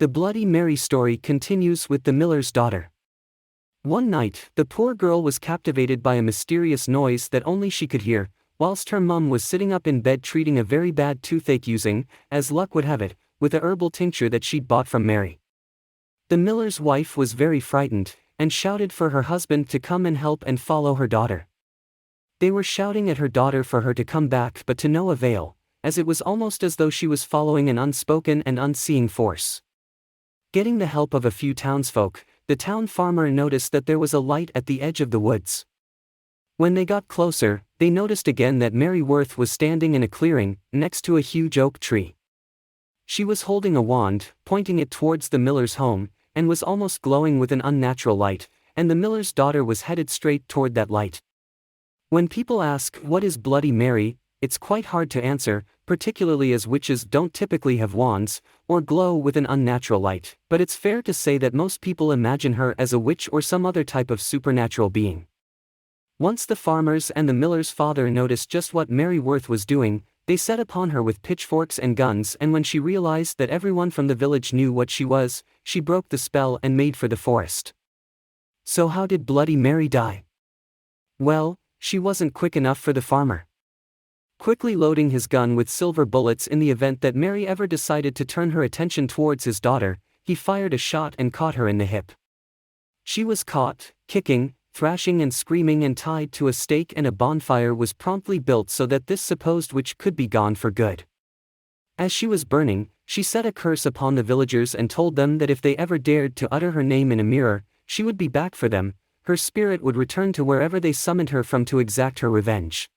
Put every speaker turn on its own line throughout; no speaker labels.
The Bloody Mary story continues with the miller's daughter. One night, the poor girl was captivated by a mysterious noise that only she could hear, whilst her mum was sitting up in bed treating a very bad toothache using, as luck would have it, with a herbal tincture that she'd bought from Mary. The miller's wife was very frightened, and shouted for her husband to come and help and follow her daughter. They were shouting at her daughter for her to come back, but to no avail, as it was almost as though she was following an unspoken and unseeing force. Getting the help of a few townsfolk, the town farmer noticed that there was a light at the edge of the woods. When they got closer, they noticed again that Mary Worth was standing in a clearing, next to a huge oak tree. She was holding a wand, pointing it towards the miller's home, and was almost glowing with an unnatural light, and the miller's daughter was headed straight toward that light. When people ask, "What is Bloody Mary?" it's quite hard to answer, particularly as witches don't typically have wands, or glow with an unnatural light, but it's fair to say that most people imagine her as a witch or some other type of supernatural being. Once the farmers and the miller's father noticed just what Mary Worth was doing, they set upon her with pitchforks and guns, and when she realized that everyone from the village knew what she was, she broke the spell and made for the forest. So how did Bloody Mary die? Well, she wasn't quick enough for the farmer. Quickly loading his gun with silver bullets in the event that Mary ever decided to turn her attention towards his daughter, he fired a shot and caught her in the hip. She was caught, kicking, thrashing and screaming, and tied to a stake, and a bonfire was promptly built so that this supposed witch could be gone for good. As she was burning, she set a curse upon the villagers and told them that if they ever dared to utter her name in a mirror, she would be back for them, her spirit would return to wherever they summoned her from to exact her revenge.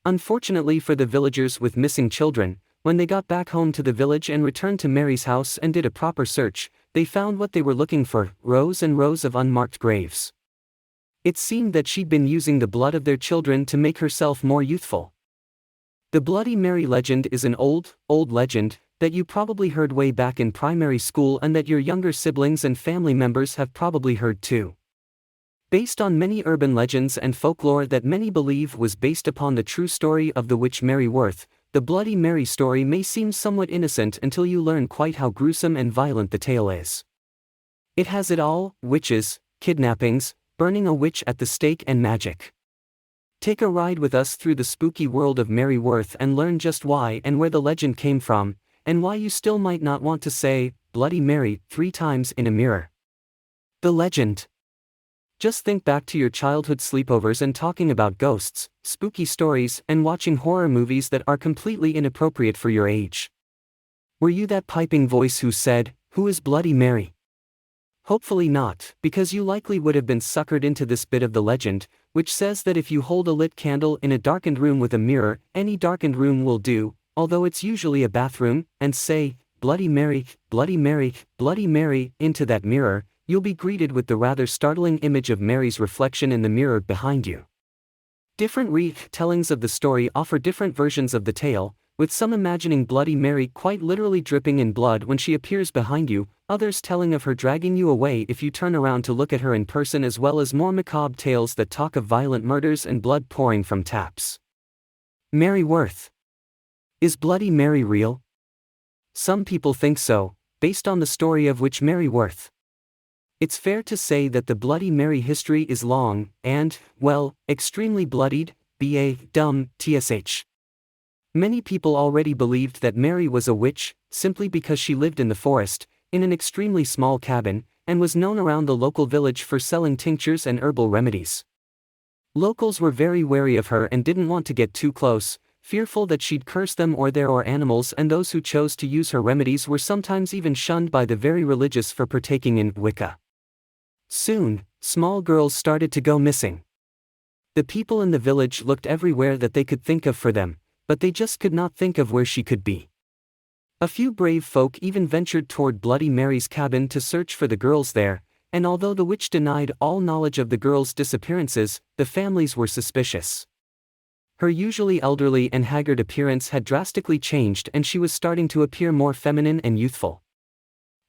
Unfortunately for the villagers with missing children, when they got back home to the village and returned to Mary's house and did a proper search, they found what they were looking for: rows and rows of unmarked graves. It seemed that she'd been using the blood of their children to make herself more youthful. The Bloody Mary legend is an old legend that you probably heard way back in primary school, and that your younger siblings and family members have probably heard too. Based on many urban legends and folklore that many believe was based upon the true story of the witch Mary Worth, the Bloody Mary story may seem somewhat innocent until you learn quite how gruesome and violent the tale is. It has it all: witches, kidnappings, burning a witch at the stake, and magic. Take a ride with us through the spooky world of Mary Worth and learn just why and where the legend came from, and why you still might not want to say Bloody Mary 3 times in a mirror. The legend. Just think back to your childhood sleepovers and talking about ghosts, spooky stories, and watching horror movies that are completely inappropriate for your age. Were you that piping voice who said, "Who is Bloody Mary?" Hopefully not, because you likely would have been suckered into this bit of the legend, which says that if you hold a lit candle in a darkened room with a mirror, any darkened room will do, although it's usually a bathroom, and say, "Bloody Mary, Bloody Mary, Bloody Mary," into that mirror, you'll be greeted with the rather startling image of Mary's reflection in the mirror behind you. Different retellings of the story offer different versions of the tale, with some imagining Bloody Mary quite literally dripping in blood when she appears behind you, others telling of her dragging you away if you turn around to look at her in person, as well as more macabre tales that talk of violent murders and blood pouring from taps. Mary Worth. Is Bloody Mary real? Some people think so, based on the story of witch Mary Worth. It's fair to say that the Bloody Mary history is long, and, well, extremely bloodied, tsh. Many people already believed that Mary was a witch, simply because she lived in the forest, in an extremely small cabin, and was known around the local village for selling tinctures and herbal remedies. Locals were very wary of her and didn't want to get too close, fearful that she'd curse them or their animals, and those who chose to use her remedies were sometimes even shunned by the very religious for partaking in Wicca. Soon, small girls started to go missing. The people in the village looked everywhere that they could think of for them, but they just could not think of where she could be. A few brave folk even ventured toward Bloody Mary's cabin to search for the girls there, and although the witch denied all knowledge of the girls' disappearances, the families were suspicious. Her usually elderly and haggard appearance had drastically changed, and she was starting to appear more feminine and youthful.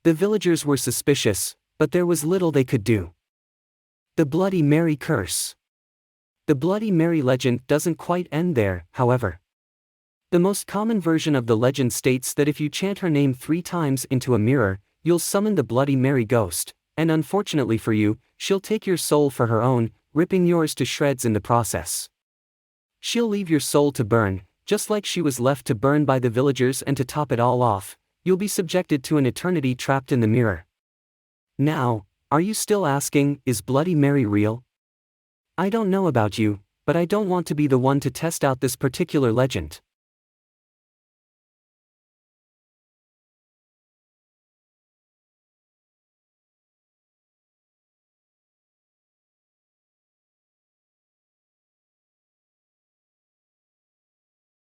The villagers were suspicious, but there was little they could do. The Bloody Mary curse. The Bloody Mary legend doesn't quite end there, however. The most common version of the legend states that if you chant her name 3 times into a mirror, you'll summon the Bloody Mary ghost, and unfortunately for you, she'll take your soul for her own, ripping yours to shreds in the process. She'll leave your soul to burn, just like she was left to burn by the villagers, and to top it all off, you'll be subjected to an eternity trapped in the mirror. Now, are you still asking, is Bloody Mary real? I don't know about you, but I don't want to be the one to test out this particular legend.